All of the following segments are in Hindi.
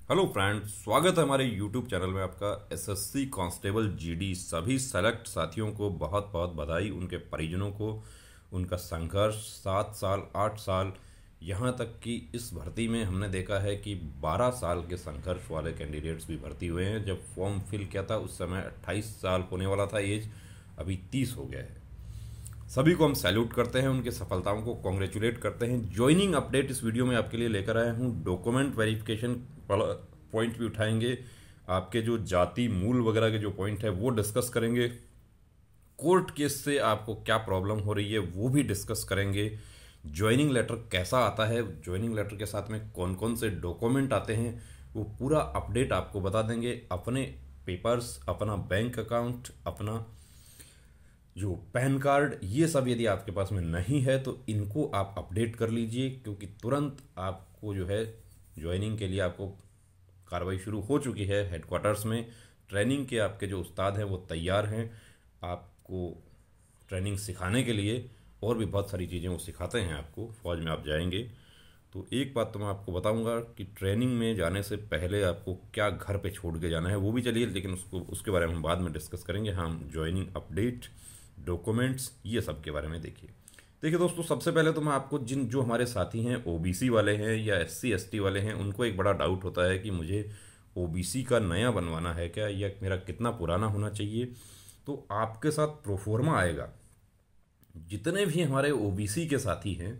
हेलो फ्रेंड्स, स्वागत है हमारे यूट्यूब चैनल में आपका। एसएससी कांस्टेबल जीडी सभी सेलेक्ट साथियों को बहुत बहुत बधाई। उनके परिजनों को उनका संघर्ष 7 साल 8 साल, यहाँ तक कि इस भर्ती में हमने देखा है कि 12 साल के संघर्ष वाले कैंडिडेट्स भी भर्ती हुए हैं। जब फॉर्म फिल किया था उस समय 28 साल होने वाला था एज, अभी 30 हो गया है। सभी को हम सैल्यूट करते हैं, उनकी सफलताओं को कॉन्ग्रेचुलेट करते हैं। ज्वाइनिंग अपडेट इस वीडियो में आपके लिए लेकर आया हूं। डॉक्यूमेंट वेरिफिकेशन पॉइंट भी उठाएंगे, आपके जो जाति मूल वगैरह के जो पॉइंट है वो डिस्कस करेंगे। कोर्ट केस से आपको क्या प्रॉब्लम हो रही है वो भी डिस्कस करेंगे। ज्वाइनिंग लेटर कैसा आता है, ज्वाइनिंग लेटर के साथ में कौन कौन से डॉक्यूमेंट आते हैं, वो पूरा अपडेट आपको बता देंगे। अपने पेपर्स, अपना बैंक अकाउंट, अपना जो पैन कार्ड, ये सब यदि आपके पास में नहीं है तो इनको आप अपडेट कर लीजिए, क्योंकि तुरंत आपको जो है ज्वाइनिंग के लिए आपको कार्रवाई शुरू हो चुकी है। हेडक्वार्टर्स में ट्रेनिंग के आपके जो उस्ताद हैं वो तैयार हैं आपको ट्रेनिंग सिखाने के लिए, और भी बहुत सारी चीज़ें वो सिखाते हैं आपको। फौज में आप जाएंगे तो एक बात तो मैं आपको बताऊंगा कि ट्रेनिंग में जाने से पहले आपको क्या घर पे छोड़ के जाना है वो भी चलिए, लेकिन उसके बारे में हम बाद में डिस्कस करेंगे। हम ज्वाइनिंग अपडेट, डॉक्यूमेंट्स, ये सब के बारे में देखिए दोस्तों, सबसे पहले तो मैं आपको जो हमारे साथी हैं ओबीसी वाले हैं या एससी एसटी वाले हैं, उनको एक बड़ा डाउट होता है कि मुझे ओबीसी का नया बनवाना है क्या, या मेरा कितना पुराना होना चाहिए। तो आपके साथ प्रोफोर्मा आएगा। जितने भी हमारे ओबीसी के साथी हैं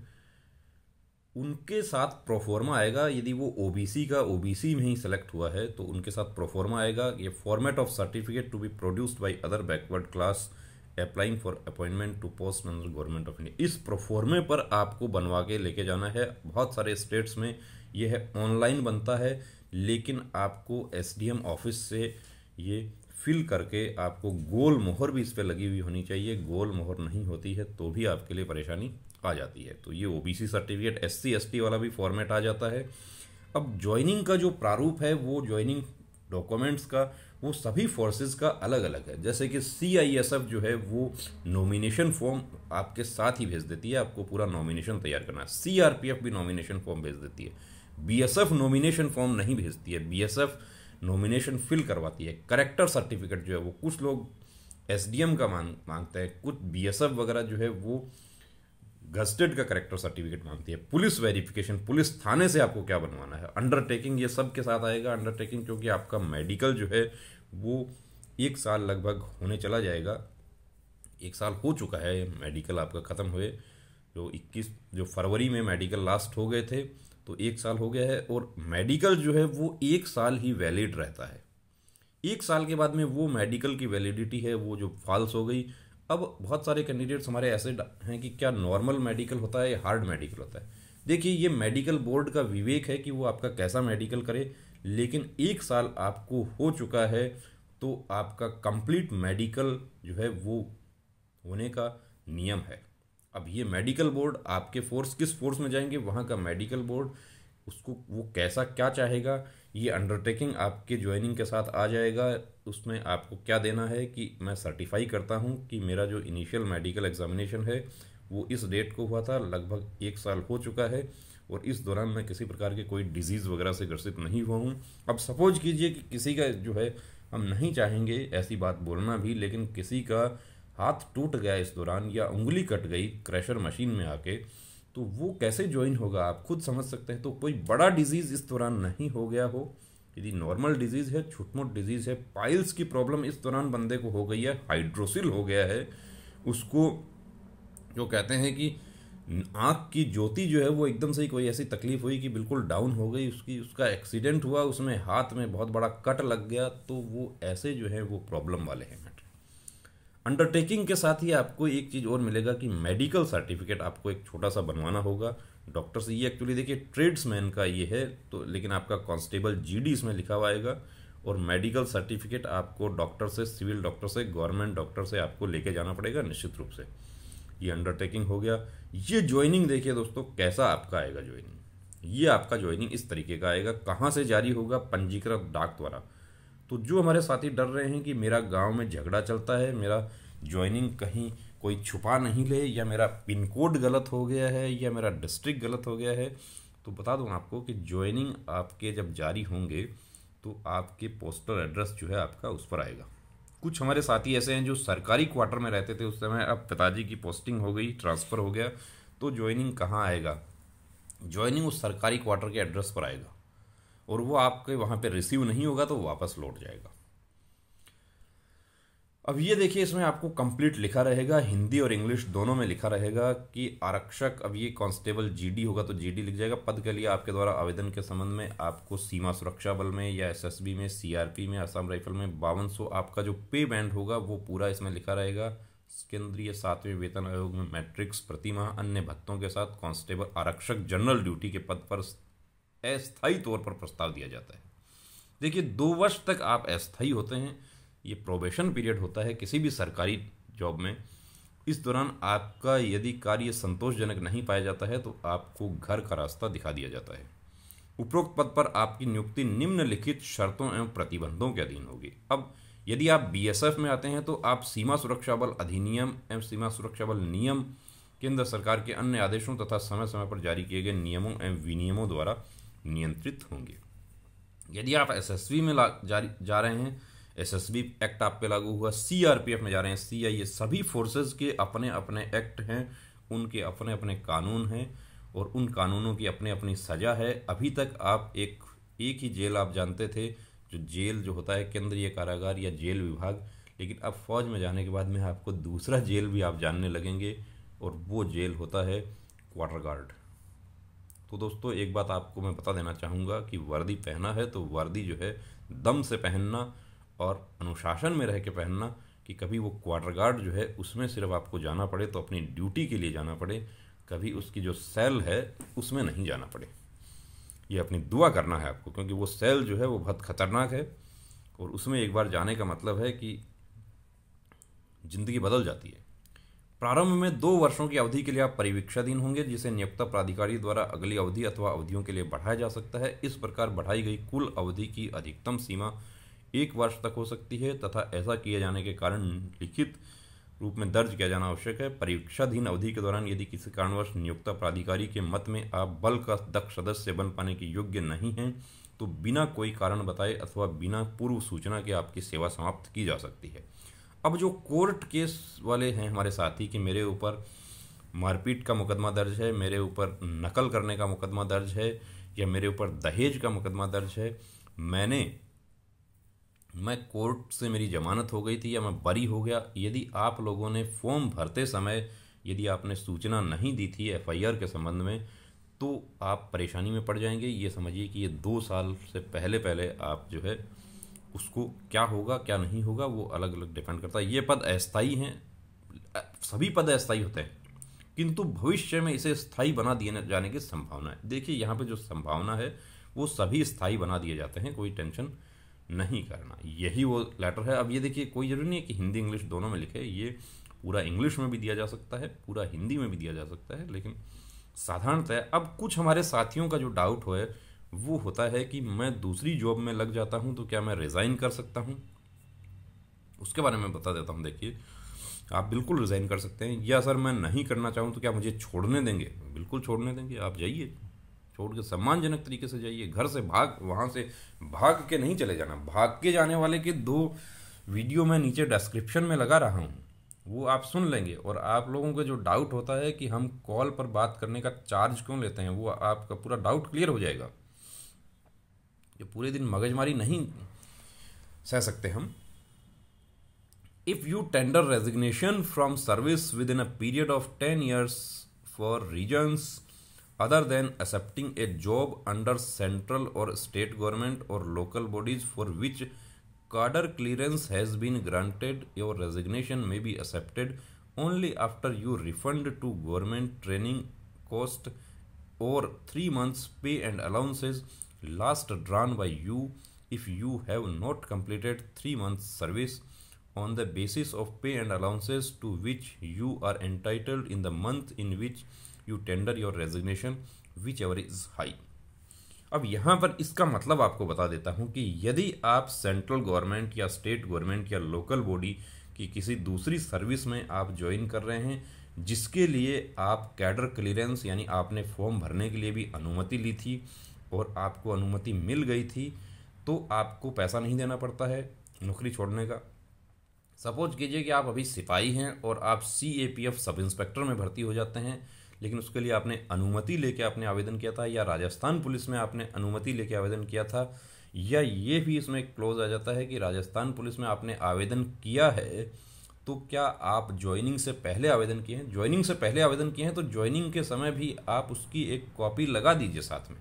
उनके साथ प्रोफोर्मा आएगा। यदि वो ओबीसी का ओबीसी में ही सेलेक्ट हुआ है तो उनके साथ प्रोफोर्मा आएगा। ये format of certificate to be produced by other backward class applying for appointment to post under government of India. इस प्रोफोर्मे पर आपको बनवा के लेके जाना है। बहुत सारे स्टेट्स में ये है ऑनलाइन बनता है, लेकिन आपको एसडीएम ऑफिस से ये फिल करके आपको गोल मोहर भी इस पर लगी हुई होनी चाहिए। गोल मोहर नहीं होती है तो भी आपके लिए परेशानी आ जाती है। तो ये ओबीसी सर्टिफिकेट, एससी एसटी वाला भी फॉर्मेट आ जाता है। अब ज्वाइनिंग का जो प्रारूप है वो ज्वाइनिंग डॉक्यूमेंट्स का वो सभी फोर्सेस का अलग अलग है। जैसे कि सीआईएसएफ जो है वो नॉमिनेशन फॉर्म आपके साथ ही भेज देती है, आपको पूरा नॉमिनेशन तैयार करना है। सीआरपीएफ भी नॉमिनेशन फॉर्म भेज देती है। बीएसएफ नॉमिनेशन फॉर्म नहीं भेजती है, बीएसएफ नॉमिनेशन फिल करवाती है। करेक्टर सर्टिफिकेट जो है वो कुछ लोग एसडीएम का मांगते हैं, कुछ बीएसएफ वगैरह जो है वो गस्टेड का करेक्टर सर्टिफिकेट मांगती है। पुलिस वेरिफिकेशन, पुलिस थाने से आपको क्या बनवाना है, अंडरटेकिंग, ये सब के साथ आएगा। अंडरटेकिंग क्योंकि आपका मेडिकल जो है वो 1 साल लगभग होने चला जाएगा। 1 साल हो चुका है मेडिकल आपका ख़त्म हुए, जो फरवरी में मेडिकल लास्ट हो गए थे, तो 1 साल हो गया है। और मेडिकल जो है वो 1 साल ही वैलिड रहता है। 1 साल के बाद में वो मेडिकल की वैलिडिटी है वो जो फॉल्स हो गई। अब बहुत सारे कैंडिडेट्स हमारे ऐसे हैं कि क्या नॉर्मल मेडिकल होता है या हार्ड मेडिकल होता है। देखिए, ये मेडिकल बोर्ड का विवेक है कि वो आपका कैसा मेडिकल करे, लेकिन 1 साल आपको हो चुका है तो आपका कंप्लीट मेडिकल जो है वो होने का नियम है। अब ये मेडिकल बोर्ड आपके फोर्स, किस फोर्स में जाएंगे वहाँ का मेडिकल बोर्ड उसको वो कैसा क्या चाहेगा, ये अंडरटेकिंग आपके ज्वाइनिंग के साथ आ जाएगा। उसमें आपको क्या देना है कि मैं सर्टिफाई करता हूँ कि मेरा जो इनिशियल मेडिकल एग्जामिनेशन है वो इस डेट को हुआ था, लगभग 1 साल हो चुका है, और इस दौरान मैं किसी प्रकार के कोई डिजीज़ वगैरह से ग्रसित नहीं हुआ हूँ। अब सपोज कीजिए कि किसी का जो है, हम नहीं चाहेंगे ऐसी बात बोलना भी, लेकिन किसी का हाथ टूट गया इस दौरान या उंगली कट गई क्रशर मशीन में आके, तो वो कैसे ज्वाइन होगा आप खुद समझ सकते हैं। तो कोई बड़ा डिजीज़ इस दौरान नहीं हो गया हो, यदि नॉर्मल डिजीज़ है, छोटमोट डिजीज़ है, पाइल्स की प्रॉब्लम इस दौरान बंदे को हो गई है, हाइड्रोसिल हो गया है, उसको जो कहते हैं कि आँख की ज्योति जो है वो एकदम से ही कोई ऐसी तकलीफ हुई कि बिल्कुल डाउन हो गई, उसका एक्सीडेंट हुआ, उसमें हाथ में बहुत बड़ा कट लग गया, तो वो ऐसे जो है वो प्रॉब्लम वाले हैं। अंडरटेकिंग के साथ ही आपको एक चीज़ और मिलेगा कि मेडिकल सर्टिफिकेट आपको एक छोटा सा बनवाना होगा डॉक्टर से। ये एक्चुअली देखिए ट्रेड्समैन का ये है, तो लेकिन आपका कांस्टेबल जीडी इसमें लिखा हुआ आएगा। और मेडिकल सर्टिफिकेट आपको डॉक्टर से, सिविल डॉक्टर से, गवर्नमेंट डॉक्टर से आपको लेके जाना पड़ेगा निश्चित रूप से। ये अंडरटेकिंग हो गया। ये ज्वाइनिंग देखिए दोस्तों कैसा आपका आएगा ज्वाइनिंग। ये आपका ज्वाइनिंग इस तरीके का आएगा। कहाँ से जारी होगा? पंजीकृत डाक द्वारा। तो जो हमारे साथी डर रहे हैं कि मेरा गांव में झगड़ा चलता है, मेरा ज्वाइनिंग कहीं कोई छुपा नहीं ले, या मेरा पिन कोड गलत हो गया है, या मेरा डिस्ट्रिक्ट गलत हो गया है, तो बता दूं आपको कि ज्वाइनिंग आपके जब जारी होंगे तो आपके पोस्टल एड्रेस जो है आपका उस पर आएगा। कुछ हमारे साथी ऐसे हैं जो सरकारी क्वार्टर में रहते थे उस समय, अब पिताजी की पोस्टिंग हो गई, ट्रांसफ़र हो गया, तो ज्वाइनिंग कहाँ आएगा? ज्वाइनिंग उस सरकारी क्वार्टर के एड्रेस पर आएगा और वो आपके वहाँ पे रिसीव नहीं होगा तो वापस लौट जाएगा। अब ये देखिए, इसमें आपको कंप्लीट लिखा रहेगा, हिंदी और इंग्लिश दोनों में लिखा रहेगा कि आरक्षक, अब ये कांस्टेबल जीडी होगा तो जीडी लिख जाएगा। पद के लिए आपके द्वारा आवेदन के संबंध में आपको सीमा सुरक्षा बल में या एसएसबी में, सीआरपी में, असम राइफल में 5200 आपका जो पे बैंड होगा वो पूरा इसमें लिखा रहेगा। केंद्रीय 7वें वेतन आयोग में मैट्रिक्स प्रतिमाह अन्य भत्तों के साथ कांस्टेबल आरक्षक जनरल ड्यूटी के पद पर अस्थायी तौर पर प्रस्ताव दिया जाता है। देखिए 2 वर्ष तक आप अस्थायी होते हैं, ये प्रोबेशन पीरियड होता है किसी भी सरकारी जॉब में। इस दौरान आपका यदि कार्य संतोषजनक नहीं पाया जाता है तो आपको घर का रास्ता दिखा दिया जाता है। उपरोक्त पद पर आपकी नियुक्ति निम्नलिखित शर्तों एवं प्रतिबंधों के अधीन होगी। अब यदि आप बीएसएफ में आते हैं तो आप सीमा सुरक्षा बल अधिनियम एवं सीमा सुरक्षा बल नियम, केंद्र सरकार के अन्य आदेशों तथा समय समय पर जारी किए गए नियमों एवं विनियमों द्वारा नियंत्रित होंगे। यदि आप एसएसबी में जा रहे हैं, एसएसबी एक्ट आप पे लागू हुआ, सीआरपीएफ में जा रहे हैं, सीआईए, सभी फोर्सेस के अपने अपने एक्ट हैं, उनके अपने अपने कानून हैं और उन कानूनों की अपनी अपनी सज़ा है। अभी तक आप एक ही जेल आप जानते थे, जो जेल जो होता है केंद्रीय कारागार या जेल विभाग, लेकिन अब फौज में जाने के बाद में आपको दूसरा जेल भी आप जानने लगेंगे और वो जेल होता है क्वार्टर गार्ड। तो दोस्तों एक बात आपको मैं बता देना चाहूँगा कि वर्दी पहना है तो वर्दी जो है दम से पहनना और अनुशासन में रह के पहनना, कि कभी वो क्वार्टर गार्ड जो है उसमें सिर्फ आपको जाना पड़े तो अपनी ड्यूटी के लिए जाना पड़े, कभी उसकी जो सेल है उसमें नहीं जाना पड़े। ये अपनी दुआ करना है आपको, क्योंकि वो सेल जो है वो बहुत खतरनाक है और उसमें एक बार जाने का मतलब है कि ज़िंदगी बदल जाती है। प्रारंभ में 2 वर्षों की अवधि के लिए आप परिवीक्षाधीन होंगे, जिसे नियोक्ता प्राधिकारी द्वारा अगली अवधि अथवा अवधियों के लिए बढ़ाया जा सकता है। इस प्रकार बढ़ाई गई कुल अवधि की अधिकतम सीमा 1 वर्ष तक हो सकती है तथा ऐसा किए जाने के कारण लिखित रूप में दर्ज किया जाना आवश्यक है। परीक्षाधीन अवधि के दौरान यदि किसी कारणवश नियोक्ता प्राधिकारी के मत में आप बल का दक्ष सदस्य बन पाने के योग्य नहीं हैं तो बिना कोई कारण बताए अथवा बिना पूर्व सूचना के आपकी सेवा समाप्त की जा सकती है। अब जो कोर्ट केस वाले हैं हमारे साथी कि मेरे ऊपर मारपीट का मुकदमा दर्ज है, मेरे ऊपर नकल करने का मुकदमा दर्ज है या मेरे ऊपर दहेज का मुकदमा दर्ज है, मैं कोर्ट से मेरी जमानत हो गई थी या मैं बरी हो गया, यदि आप लोगों ने फॉर्म भरते समय यदि आपने सूचना नहीं दी थी एफआईआर के संबंध में तो आप परेशानी में पड़ जाएंगे। ये समझिए कि ये 2 साल से पहले आप जो है उसको क्या होगा क्या नहीं होगा वो अलग अलग डिपेंड करता है। ये पद अस्थायी हैं, सभी पद अस्थायी होते हैं, किंतु भविष्य में इसे स्थायी बना दिए जाने की संभावना है। देखिए यहाँ पे जो संभावना है वो सभी स्थायी बना दिए जाते हैं, कोई टेंशन नहीं करना, यही वो लेटर है। अब ये देखिए कोई जरूरी नहीं है कि हिंदी इंग्लिश दोनों में लिखे, ये पूरा इंग्लिश में भी दिया जा सकता है, पूरा हिंदी में भी दिया जा सकता है, लेकिन साधारणतः अब कुछ हमारे साथियों का जो डाउट है वो होता है कि मैं दूसरी जॉब में लग जाता हूं तो क्या मैं रिज़ाइन कर सकता हूं? उसके बारे में बता देता हूं। देखिए आप बिल्कुल रिज़ाइन कर सकते हैं, या सर मैं नहीं करना चाहूं तो क्या मुझे छोड़ने देंगे? बिल्कुल छोड़ने देंगे, आप जाइए, छोड़ के सम्मानजनक तरीके से जाइए, घर से वहाँ से भाग के नहीं चले जाना। भाग के जाने वाले के 2 वीडियो मैं नीचे डिस्क्रिप्शन में लगा रहा हूँ, वो आप सुन लेंगे। और आप लोगों को जो डाउट होता है कि हम कॉल पर बात करने का चार्ज क्यों लेते हैं, वो आपका पूरा डाउट क्लियर हो जाएगा। जो पूरे दिन मगजमारी नहीं सह सकते हम। If you tender resignation from service within a period of 10 years for reasons other than accepting a job under central or state government or local bodies for which cadre clearance has been granted, your resignation may be accepted only after you refund to government training cost or 3 months pay and allowances last drawn by you if you have not completed 3 months service on the basis of pay and allowances to which you are entitled in the month in which you tender your resignation whichever is high। अब यहाँ पर इसका मतलब आपको बता देता हूँ कि यदि आप सेंट्रल गवर्नमेंट या स्टेट गवर्नमेंट या लोकल बॉडी की किसी दूसरी सर्विस में आप ज्वाइन कर रहे हैं जिसके लिए आप कैडर क्लियरेंस यानी आपने फॉर्म भरने के लिए भी अनुमति ली थी और आपको अनुमति मिल गई थी, तो आपको पैसा नहीं देना पड़ता है नौकरी छोड़ने का। सपोज कीजिए कि आप अभी सिपाही हैं और आप CAPF सब इंस्पेक्टर में भर्ती हो जाते हैं, लेकिन उसके लिए आपने अनुमति लेके आपने आवेदन किया था, या राजस्थान पुलिस में आपने अनुमति लेके आवेदन किया था, या ये भी इसमें एक क्लोज आ जाता है कि राजस्थान पुलिस में आपने आवेदन किया है, तो क्या आप ज्वाइनिंग से पहले आवेदन किए हैं? ज्वाइनिंग से पहले आवेदन किए हैं तो ज्वाइनिंग के समय भी आप उसकी एक कॉपी लगा दीजिए साथ में।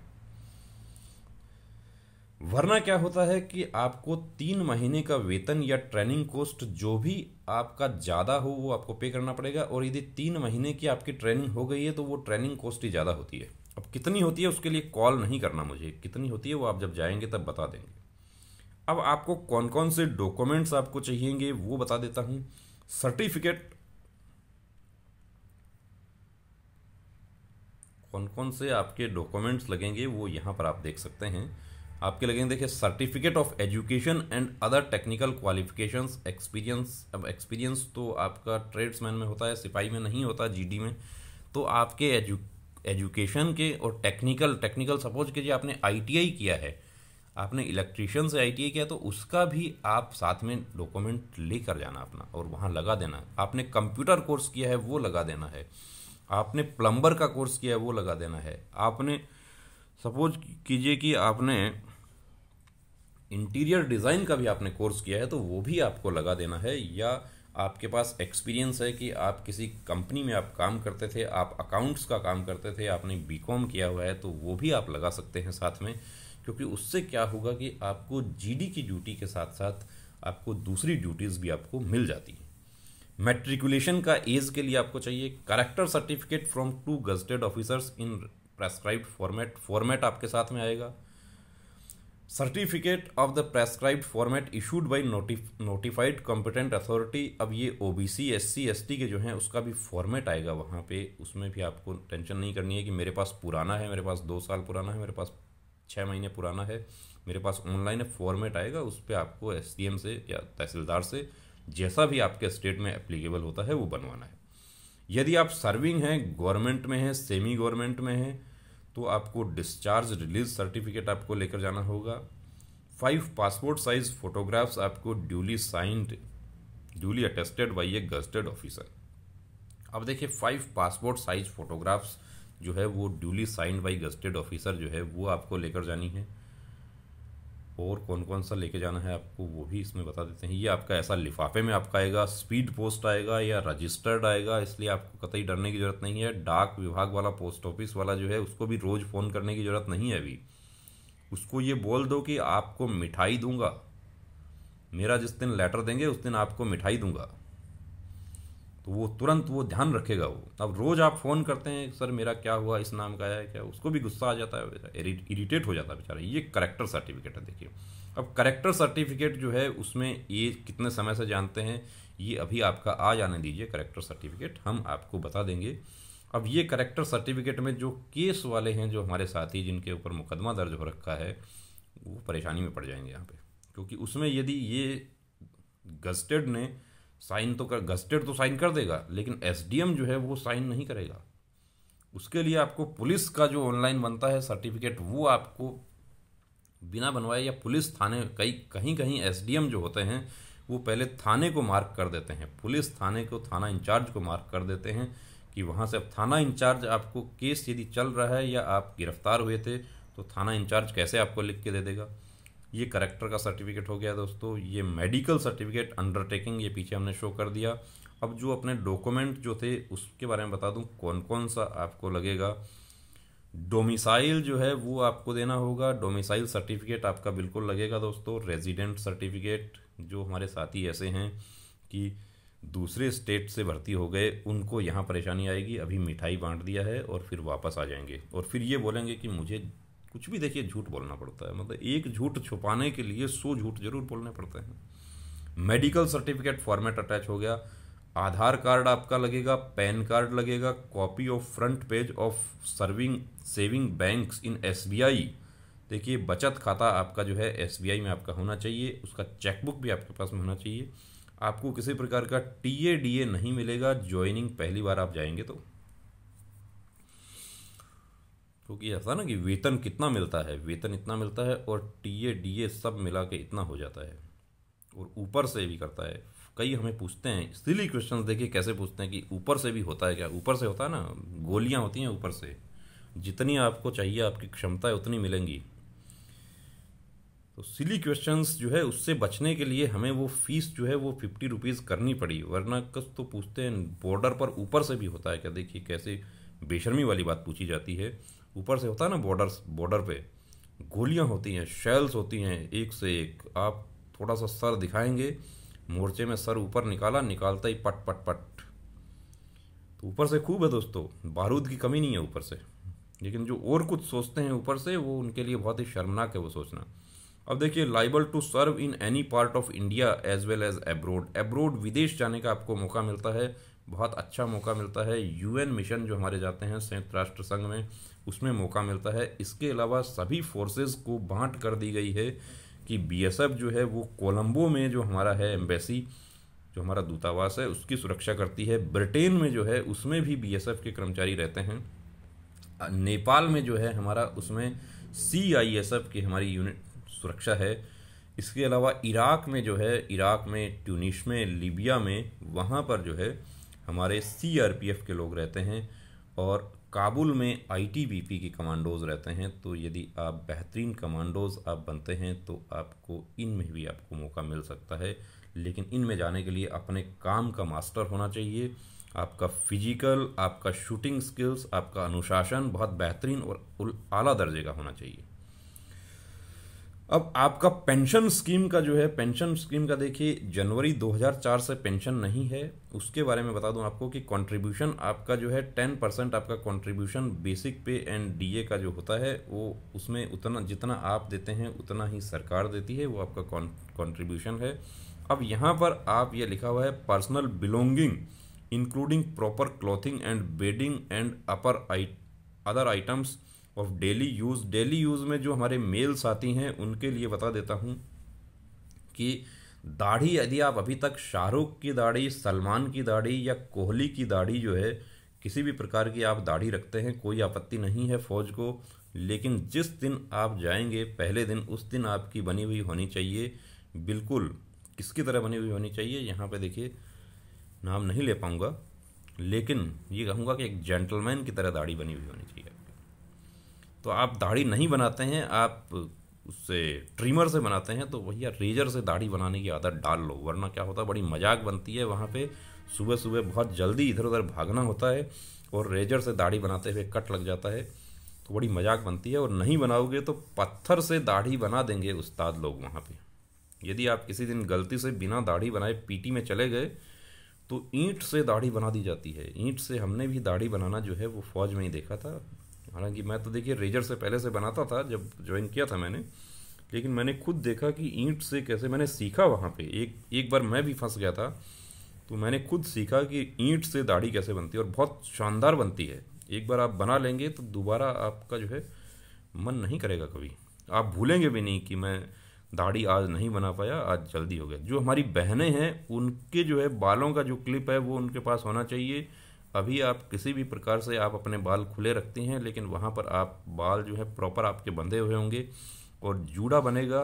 वरना क्या होता है कि आपको 3 महीने का वेतन या ट्रेनिंग कॉस्ट जो भी आपका ज़्यादा हो वो आपको पे करना पड़ेगा, और यदि 3 महीने की आपकी ट्रेनिंग हो गई है तो वो ट्रेनिंग कॉस्ट ही ज़्यादा होती है। अब कितनी होती है उसके लिए कॉल नहीं करना मुझे, कितनी होती है वो आप जब जाएंगे तब बता देंगे। अब आपको कौन कौन से डॉक्यूमेंट्स आपको चाहिएंगे वो बता देता हूँ। सर्टिफिकेट, कौन कौन से आपके डॉक्यूमेंट्स लगेंगे वो यहाँ पर आप देख सकते हैं। आपके लगेंगे, देखिए, certificate of education and other technical qualifications, experience. अब एक्सपीरियंस तो आपका ट्रेड्समैन में होता है, सिपाही में नहीं होता, GD में। तो आपके एजुकेशन के और टेक्निकल सपोज कीजिए आपने ITI किया है, आपने इलेक्ट्रीशियन से ITI किया, तो उसका भी आप साथ में डॉक्यूमेंट लेकर जाना अपना और वहाँ लगा देना। आपने कंप्यूटर कोर्स किया है वो लगा देना है, आपने प्लम्बर का कोर्स किया है वो लगा देना है, आपने सपोज कीजिए कि आपने इंटीरियर डिज़ाइन का भी आपने कोर्स किया है तो वो भी आपको लगा देना है, या आपके पास एक्सपीरियंस है कि आप किसी कंपनी में आप काम करते थे, आप अकाउंट्स का काम करते थे, आपने BCom किया हुआ है, तो वो भी आप लगा सकते हैं साथ में। क्योंकि उससे क्या होगा कि आपको GD की ड्यूटी के साथ साथ आपको दूसरी ड्यूटीज़ भी आपको मिल जाती हैं। मैट्रिकुलेशन का एज के लिए आपको चाहिए character certificate from 2 gazetted officers in prescribed format आपके साथ में आएगा। Certificate of the prescribed format issued by notified competent authority. अब ये OBC SC ST के जो हैं उसका भी फॉर्मेट आएगा वहाँ पे, उसमें भी आपको टेंशन नहीं करनी है कि मेरे पास पुराना है, मेरे पास 2 साल पुराना है, मेरे पास 6 महीने पुराना है, मेरे पास ऑनलाइन है। फॉर्मेट आएगा, उस पर आपको SDM से या तहसीलदार से जैसा भी आपके स्टेट में एप्लीकेबल होता है वो बनवाना है। यदि आप सर्विंग हैं, गवर्नमेंट में हैं, सेमी गवर्नमेंट में हैं, तो आपको डिस्चार्ज रिलीज सर्टिफिकेट आपको लेकर जाना होगा। 5 पासपोर्ट साइज फोटोग्राफ्स आपको duly signed, duly attested by A gazetted officer. अब देखिए, 5 पासपोर्ट साइज फोटोग्राफ्स जो है वो duly signed by gazetted officer जो है वो आपको लेकर जानी है। और कौन कौन सा लेके जाना है आपको वो भी इसमें बता देते हैं। ये आपका ऐसा लिफाफे में आपका आएगा, स्पीड पोस्ट आएगा या रजिस्टर्ड आएगा, इसलिए आपको कतई डरने की जरूरत नहीं है। डाक विभाग वाला, पोस्ट ऑफिस वाला जो है उसको भी रोज फ़ोन करने की जरूरत नहीं है अभी। उसको ये बोल दो कि आपको मिठाई दूंगा, मेरा जिस दिन लेटर देंगे उस दिन आपको मिठाई दूंगा, तो वो तुरंत वो ध्यान रखेगा वो। अब रोज़ आप फ़ोन करते हैं, सर मेरा क्या हुआ, इस नाम का है क्या, उसको भी गुस्सा आ जाता है, इरिटेट हो जाता है बेचारा। ये करेक्टर सर्टिफिकेट है। देखिए, अब करेक्टर सर्टिफिकेट जो है उसमें ये कितने समय से जानते हैं, ये अभी आपका आ जाने दीजिए करेक्टर सर्टिफिकेट, हम आपको बता देंगे। अब ये करेक्टर सर्टिफिकेट में जो केस वाले हैं, जो हमारे साथी जिनके ऊपर मुकदमा दर्ज हो रखा है, वो परेशानी में पड़ जाएंगे यहाँ पे। क्योंकि उसमें यदि ये गजटेड ने साइन तो कर, गजटेड तो साइन कर देगा, लेकिन SDM जो है वो साइन नहीं करेगा। उसके लिए आपको पुलिस का जो ऑनलाइन बनता है सर्टिफिकेट, वो आपको बिना बनवाए, या पुलिस थाने, कहीं कहीं SDM जो होते हैं वो पहले थाने को मार्क कर देते हैं, पुलिस थाने को, थाना इंचार्ज को मार्क कर देते हैं कि वहाँ से अब थाना इंचार्ज आपको केस यदि चल रहा है या आप गिरफ्तार हुए थे तो थाना इंचार्ज कैसे आपको लिख के दे देगा। ये करेक्टर का सर्टिफिकेट हो गया दोस्तों। ये मेडिकल सर्टिफिकेट, अंडरटेकिंग, ये पीछे हमने शो कर दिया। अब जो अपने डॉक्यूमेंट जो थे उसके बारे में बता दूं कौन कौन सा आपको लगेगा। डोमिसाइल जो है वो आपको देना होगा, डोमिसाइल सर्टिफिकेट आपका बिल्कुल लगेगा दोस्तों। रेजिडेंट सर्टिफिकेट, जो हमारे साथी ऐसे हैं कि दूसरे स्टेट से भर्ती हो गए, उनको यहाँ परेशानी आएगी, अभी मिठाई बांट दिया है और फिर वापस आ जाएंगे और फिर ये बोलेंगे कि मुझे कुछ भी, देखिए, झूठ बोलना पड़ता है, मतलब एक झूठ छुपाने के लिए 100 झूठ जरूर बोलने पड़ते हैं। मेडिकल सर्टिफिकेट फॉर्मेट अटैच हो गया। आधार कार्ड आपका लगेगा, पैन कार्ड लगेगा, copy of front page of saving banks in SBI। देखिए, बचत खाता आपका जो है SBI में आपका होना चाहिए, उसका चेकबुक भी आपके पास में होना चाहिए। आपको किसी प्रकार का टीए डीए नहीं मिलेगा ज्वाइनिंग पहली बार आप जाएंगे तो। क्योंकि ऐसा ना कि वेतन कितना मिलता है, वेतन इतना मिलता है और टीए डीए सब मिला के इतना हो जाता है, और ऊपर से भी करता है। कई हमें पूछते हैं सिली क्वेश्चन, देखिए कैसे पूछते हैं कि ऊपर से भी होता है क्या। ऊपर से होता है ना, गोलियां होती हैं ऊपर से, जितनी आपको चाहिए आपकी क्षमता है उतनी मिलेंगी। तो सिली क्वेश्चंस जो है उससे बचने के लिए हमें वो फीस जो है वो 50 रुपीज़ करनी पड़ी, वरना कस तो पूछते हैं बॉर्डर पर ऊपर से भी होता है क्या। देखिए कैसे बेशर्मी वाली बात पूछी जाती है। ऊपर से होता है ना, बॉर्डर पे गोलियां होती हैं, शेल्स होती हैं एक से एक। आप थोड़ा सा सर दिखाएंगे मोर्चे में, सर ऊपर निकाला, निकालता ही पट पट पट। तो ऊपर से खूब है दोस्तों, बारूद की कमी नहीं है ऊपर से। लेकिन जो और कुछ सोचते हैं ऊपर से, वो उनके लिए बहुत ही शर्मनाक है वो सोचना। अब देखिए, liable to serve in any part of India as well as abroad. Abroad विदेश जाने का आपको मौका मिलता है, बहुत अच्छा मौका मिलता है। यूएन मिशन जो हमारे जाते हैं संयुक्त राष्ट्र संघ में, उसमें मौका मिलता है। इसके अलावा सभी फोर्सेस को बांट कर दी गई है कि बीएसएफ जो है वो कोलंबो में जो हमारा है एम्बेसी, जो हमारा दूतावास है, उसकी सुरक्षा करती है। ब्रिटेन में जो है उसमें भी बीएसएफ के कर्मचारी रहते हैं। नेपाल में जो है हमारा, उसमें सीआईएसएफ की हमारी यूनिट सुरक्षा है। इसके अलावा इराक में जो है, इराक में, ट्यूनिस में, लीबिया में, वहाँ पर जो है हमारे सीआरपीएफ के लोग रहते हैं। और काबुल में आईटीबीपी के कमांडोज रहते हैं। तो यदि आप बेहतरीन कमांडोज आप बनते हैं तो आपको इनमें भी आपको मौका मिल सकता है। लेकिन इनमें जाने के लिए अपने काम का मास्टर होना चाहिए। आपका फिजिकल, आपका शूटिंग स्किल्स, आपका अनुशासन बहुत बेहतरीन और आला दर्जे का होना चाहिए। अब आपका पेंशन स्कीम का जो है, पेंशन स्कीम का देखिए, जनवरी 2004 से पेंशन नहीं है। उसके बारे में बता दूं आपको कि कंट्रीब्यूशन आपका जो है 10% आपका कंट्रीब्यूशन बेसिक पे एंड डीए का जो होता है, वो उसमें उतना जितना आप देते हैं उतना ही सरकार देती है, वो आपका कंट्रीब्यूशन है। अब यहाँ पर आप ये लिखा हुआ है personal belonging including proper clothing and bedding and other items of daily use. Daily use में जो हमारे मेल साथी हैं उनके लिए बता देता हूँ कि दाढ़ी, यदि आप अभी तक शाहरुख की दाढ़ी, सलमान की दाढ़ी या कोहली की दाढ़ी जो है, किसी भी प्रकार की आप दाढ़ी रखते हैं, कोई आपत्ति नहीं है फौज को। लेकिन जिस दिन आप जाएंगे पहले दिन, उस दिन आपकी बनी हुई होनी चाहिए, बिल्कुल किसकी तरह बनी हुई होनी चाहिए। यहाँ पे देखिए, नाम नहीं ले पाऊंगा लेकिन ये कहूँगा कि एक जेंटलमैन की तरह दाढ़ी बनी हुई होनी चाहिए। तो आप दाढ़ी नहीं बनाते हैं, आप उससे ट्रिमर से बनाते हैं, तो भैया रेजर से दाढ़ी बनाने की आदत डाल लो, वरना क्या होता है बड़ी मजाक बनती है। वहाँ पे सुबह सुबह बहुत जल्दी इधर उधर भागना होता है और रेजर से दाढ़ी बनाते हुए कट लग जाता है, तो बड़ी मजाक बनती है। और नहीं बनाओगे तो पत्थर से दाढ़ी बना देंगे उस्ताद लोग वहाँ पे। यदि आप किसी दिन गलती से बिना दाढ़ी बनाए पीटी में चले गए तो ईंट से दाढ़ी बना दी जाती है। ईंट से हमने भी दाढ़ी बनाना जो है वो फौज में ही देखा था। हालांकि मैं तो देखिए रेजर से पहले से बनाता था जब ज्वाइन किया था मैंने, लेकिन मैंने खुद देखा कि ईंट से कैसे, मैंने सीखा वहाँ पे। एक बार मैं भी फंस गया था, तो मैंने खुद सीखा कि ईंट से दाढ़ी कैसे बनती है, और बहुत शानदार बनती है। एक बार आप बना लेंगे तो दोबारा आपका जो है मन नहीं करेगा कभी, आप भूलेंगे भी नहीं कि मैं दाढ़ी आज नहीं बना पाया, आज जल्दी हो गया। जो हमारी बहनें हैं उनके जो है बालों का जो क्लिप है वो उनके पास होना चाहिए। अभी आप किसी भी प्रकार से आप अपने बाल खुले रखते हैं, लेकिन वहाँ पर आप बाल जो है प्रॉपर आपके बंधे हुए होंगे और जूड़ा बनेगा,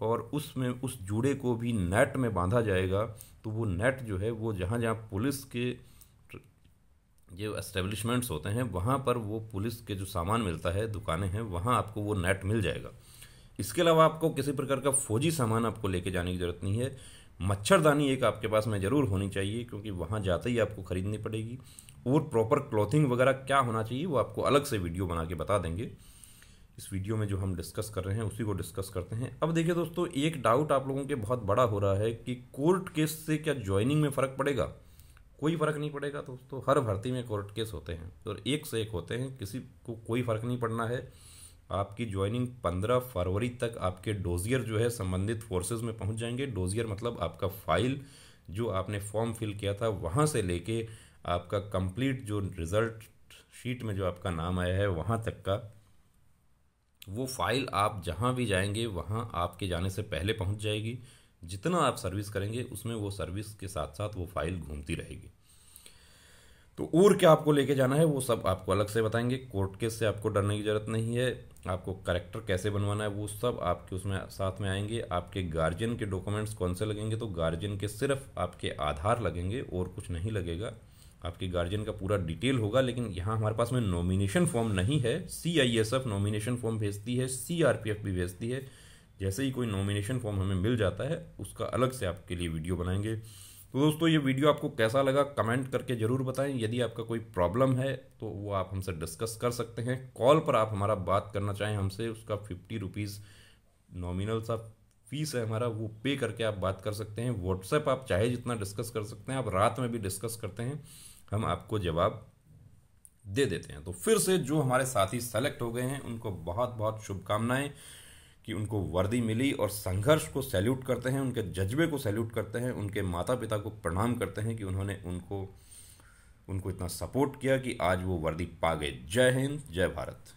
और उसमें उस जूड़े को भी नेट में बांधा जाएगा। तो वो नेट जो है वो जहाँ जहाँ पुलिस के जो एस्टेब्लिशमेंट्स होते हैं वहाँ पर वो पुलिस के जो सामान मिलता है, दुकानें हैं, वहाँ आपको वो नेट मिल जाएगा। इसके अलावा आपको किसी प्रकार का फौजी सामान आपको लेके जाने की ज़रूरत नहीं है। मच्छरदानी एक आपके पास में ज़रूर होनी चाहिए, क्योंकि वहाँ जाते ही आपको ख़रीदनी पड़ेगी। और प्रॉपर क्लॉथिंग वगैरह क्या होना चाहिए वो आपको अलग से वीडियो बना के बता देंगे। इस वीडियो में जो हम डिस्कस कर रहे हैं उसी को डिस्कस करते हैं। अब देखिए दोस्तों, एक डाउट आप लोगों के बहुत बड़ा हो रहा है कि कोर्ट केस से क्या ज्वाइनिंग में फ़र्क पड़ेगा। कोई फ़र्क नहीं पड़ेगा दोस्तों, हर भर्ती में कोर्ट केस होते हैं और एक से एक होते हैं, किसी को कोई फ़र्क नहीं पड़ना है। आपकी ज्वाइनिंग 15 फरवरी तक आपके डोजियर जो है संबंधित फोर्सेस में पहुंच जाएंगे। डोजियर मतलब आपका फाइल जो आपने फॉर्म फिल किया था वहां से लेके आपका कंप्लीट जो रिज़ल्ट शीट में जो आपका नाम आया है वहां तक का वो फाइल आप जहां भी जाएंगे वहां आपके जाने से पहले पहुंच जाएगी। जितना आप सर्विस करेंगे उसमें वो सर्विस के साथ साथ वो फाइल घूमती रहेगी। तो और क्या आपको लेके जाना है वो सब आपको अलग से बताएंगे। कोर्ट केस से आपको डरने की ज़रूरत नहीं है। आपको करेक्टर कैसे बनवाना है वो सब आपके उसमें साथ में आएंगे। आपके गार्जियन के डॉक्यूमेंट्स कौन से लगेंगे, तो गार्जियन के सिर्फ आपके आधार लगेंगे और कुछ नहीं लगेगा। आपके गार्जियन का पूरा डिटेल होगा। लेकिन यहाँ हमारे पास में नॉमिनेशन फॉर्म नहीं है। CISF नॉमिनेशन फॉर्म भेजती है, CRPF भी भेजती है। जैसे ही कोई नॉमिनेशन फॉर्म हमें मिल जाता है उसका अलग से आपके लिए वीडियो बनाएंगे। तो दोस्तों ये वीडियो आपको कैसा लगा कमेंट करके ज़रूर बताएं। यदि आपका कोई प्रॉब्लम है तो वो आप हमसे डिस्कस कर सकते हैं। कॉल पर आप हमारा बात करना चाहें हमसे, उसका 50 रुपीज़ नॉमिनल सा फीस है हमारा, वो पे करके आप बात कर सकते हैं। व्हाट्सएप आप चाहे जितना डिस्कस कर सकते हैं, आप रात में भी डिस्कस करते हैं, हम आपको जवाब दे देते हैं। तो फिर से जो हमारे साथी सेलेक्ट हो गए हैं उनको बहुत बहुत शुभकामनाएं कि उनको वर्दी मिली, और संघर्ष को सैल्यूट करते हैं, उनके जज्बे को सैल्यूट करते हैं, उनके माता पिता को प्रणाम करते हैं कि उन्होंने उनको इतना सपोर्ट किया कि आज वो वर्दी पा गए। जय हिंद, जय भारत।